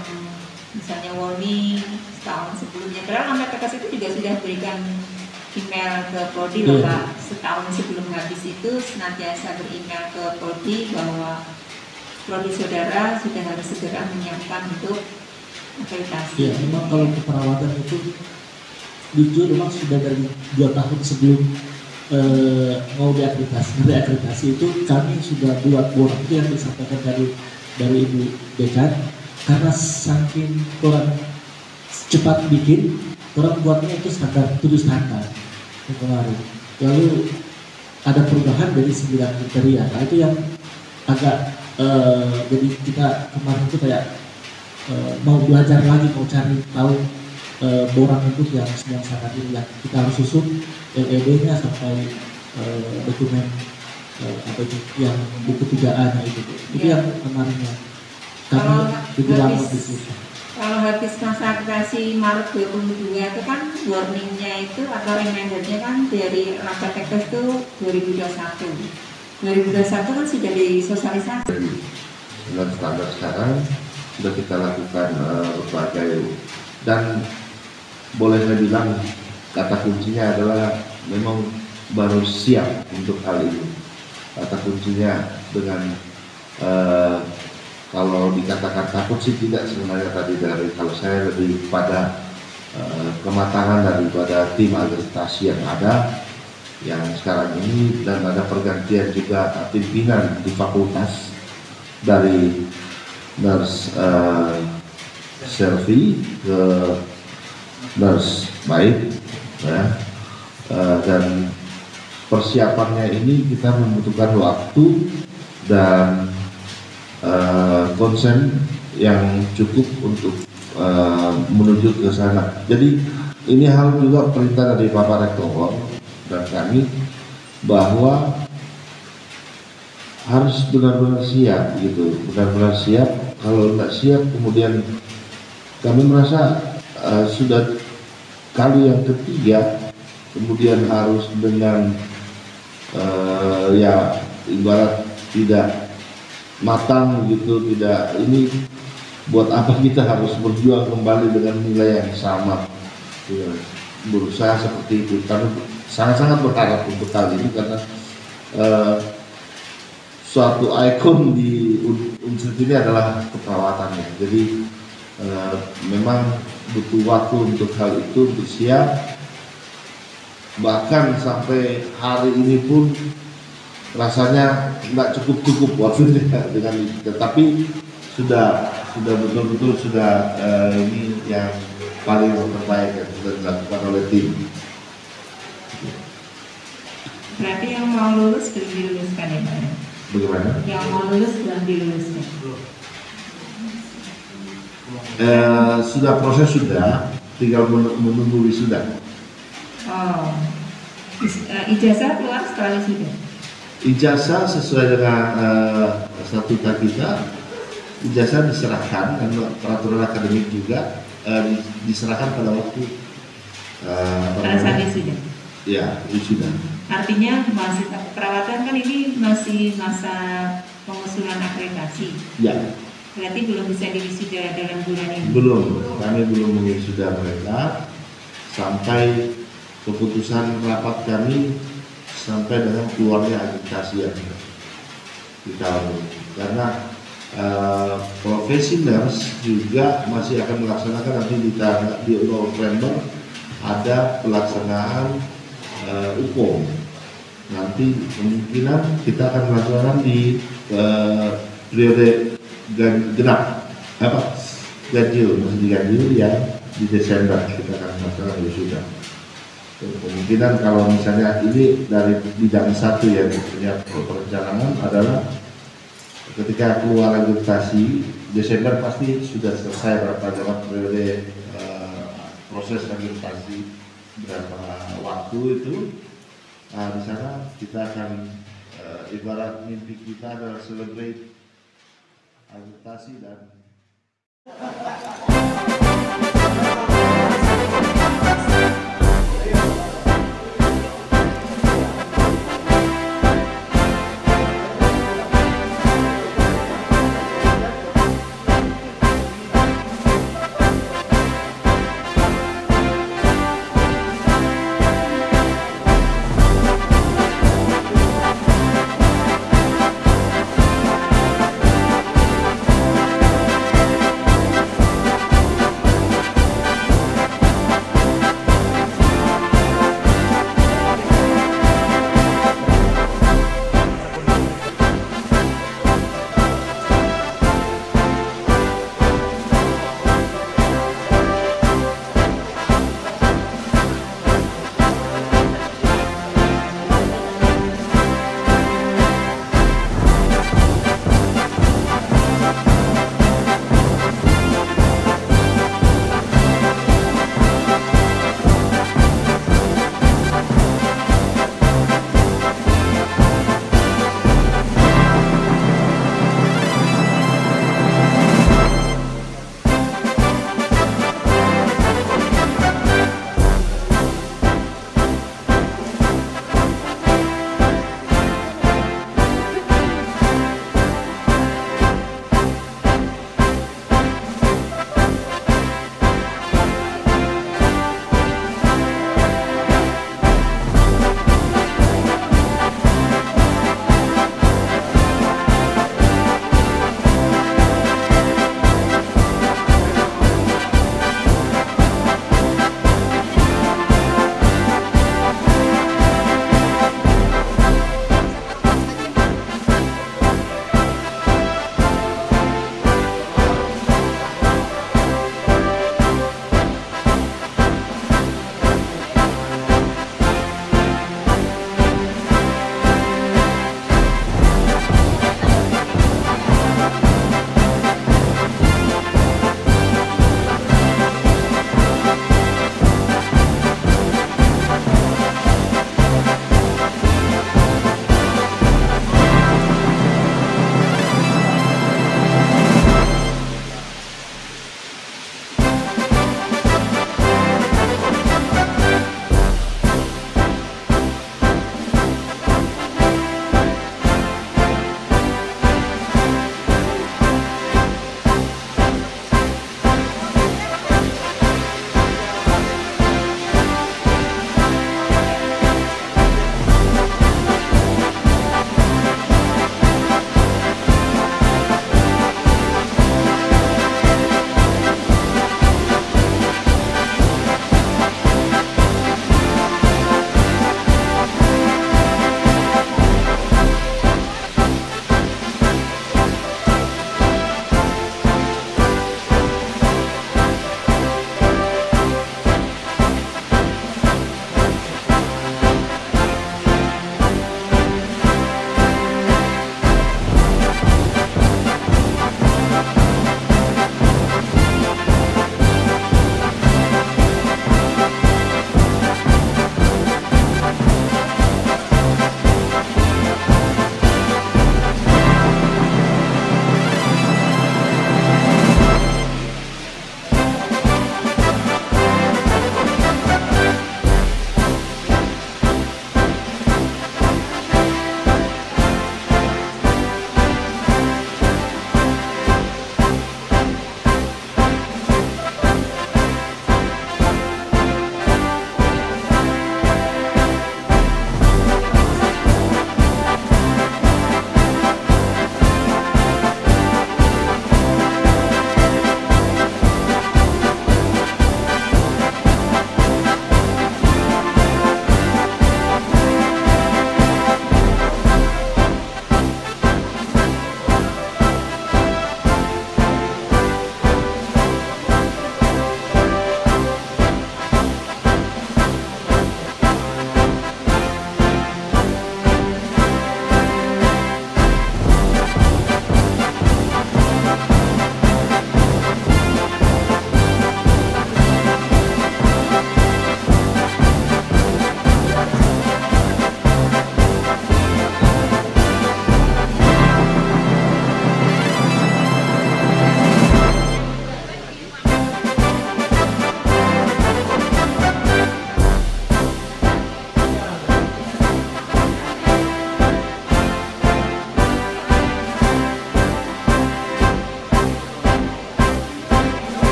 misalnya warning setahun sebelumnya. Padahal AMPTKS itu juga sudah berikan email ke prodi loh Pak, setahun sebelum habis itu senantiasa beremail ke prodi bahwa prodi saudara sudah harus segera menyiapkan untuk akreditasi. Ya, memang kalau keperawatan itu jujur memang sudah dari 2 tahun sebelum mau diakreditasi itu kami sudah buat board itu yang disampaikan dari Ibu Dekan, karena saking kurang cepat bikin, orang buatnya itu standar kemarin. Lalu ada perubahan dari 9 kriteria. Nah itu yang agak jadi kita kemarin itu kayak mau belajar lagi, mau cari tahu borang itu yang sangat ini yang kita harus susun LED-nya sampai dokumen apa itu yang buku 3A-nya itu yang kemarinnya kami dibilang di situ. Kalau habis masa akreditasi Maret 2022 itu kan warningnya itu atau remindernya kan dari AMPTKS itu 2021 kan sudah disosialisasi. Dengan standar sekarang sudah kita lakukan berbagai, dan boleh saya bilang kata kuncinya adalah memang baru siap untuk hal ini. Kata kuncinya dengan kalau dikatakan takut sih tidak sebenarnya tadi, dari kalau saya lebih pada kematangan daripada tim akreditasi yang ada yang sekarang ini, dan ada pergantian juga pimpinan di fakultas dari nurse Selvi ke nurse baik ya. Dan persiapannya ini kita membutuhkan waktu dan konsen yang cukup untuk menuju ke sana. Jadi ini hal juga perintah dari Bapak Rektor dan kami bahwa harus benar-benar siap gitu, benar-benar siap. Kalau nggak siap kemudian kami merasa sudah kali yang ketiga kemudian harus dengan ya ibarat tidak matang gitu, tidak ini buat apa kita harus berjuang kembali dengan nilai yang sama ya, berusaha seperti itu. Kami sangat-sangat berharap untuk hal ini karena suatu ikon di unsur ini adalah keperawatannya. Jadi memang butuh waktu untuk hal itu, untuk siap. Bahkan sampai hari ini pun rasanya nggak cukup waktunya dengan itu. Tetapi sudah betul-betul sudah ini yang paling terbaik yang sudah dilakukan oleh tim. Berarti yang mau lulus belum diluluskan ya Pak? Bagaimana? Yang mau lulus belum diluluskan? Sudah proses sudah, tinggal menunggu wisuda. Oh, ijazah keluar setelah wisuda? Ijazah sesuai dengan statuta kita, ijazah diserahkan dan peraturan akademik juga diserahkan pada waktu pada saat wisuda. Ya, wisuda. Artinya masih keperawatan kan ini masih masa pengusulan akreditasi. Ya. Berarti belum bisa diwisuda dalam bulan ini. Belum, kami belum mewisuda mereka sampai keputusan rapat kami sampai dengan keluarnya akreditasi yang kita karena profesi nurse juga masih akan melaksanakan nanti di November ada pelaksanaan UPOM. Nanti kemungkinan kita akan melaksanakan di periode genap ganjil, masih diganjil ya di Desember kita akan melaksanakan wisuda. Kemungkinan kalau misalnya ini dari bidang satu yang punya perencanaan adalah ketika keluar akreditasi Desember pasti sudah selesai berapa periode proses akreditasi berapa waktu itu. Nah, di sana kita akan ibarat mimpi kita adalah celebrate akreditasi dan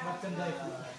Merchandise.